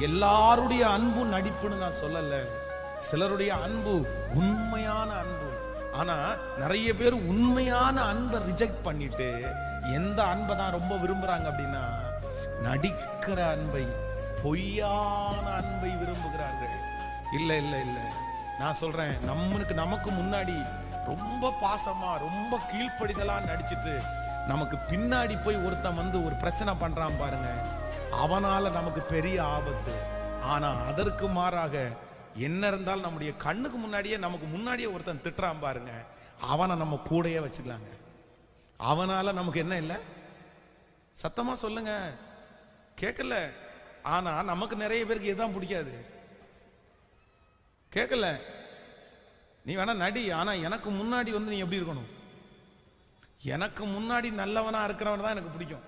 எல்லாருடைய அன்பு நடிப்புன்னு நான் சொல்லல. சிலருடைய அன்பு உண்மையான அன்பு. ஆனா நிறைய பேர் உண்மையான அன்பை ரிஜெக்ட் பண்ணிட்டு எந்த அன்பை தான் ரொம்ப விரும்புறாங்க அப்படின்னா நடிக்கிற அன்பை, பொய்யான அன்பை விரும்புகிறார்கள். இல்ல இல்ல இல்ல, நான் சொல்றேன், நமக்கு முன்னாடி ரொம்ப பாசமா ரொம்ப கீழ்ப்படிதலா நடிச்சிட்டு நமக்கு பின்னாடி போய் ஒருத்தன் வந்து ஒரு பிரச்சனை பண்றான் பாருங்க, அவனால நமக்கு பெரிய ஆபத்து. ஆனா அதற்கு மாறாக என்ன இருந்தாலும் நம்முடைய கண்ணுக்கு முன்னாடியே நமக்கு முன்னாடியே ஒருத்தன் திட்டுறான் பாருங்க, அவனை நம்ம கூடயே வச்சுக்கலாங்க. அவனால நமக்கு என்ன இல்லை? சத்தமா சொல்லுங்க, கேட்கல. ஆனா நமக்கு நிறைய பேருக்கு எதுதான் பிடிக்காது, கேட்கல. நீ வேணா நடி, ஆனா எனக்கு முன்னாடி வந்து நீ எப்படி இருக்கணும்? எனக்கு முன்னாடி நல்லவனா இருக்கிறவன் தான் எனக்கு பிடிக்கும்.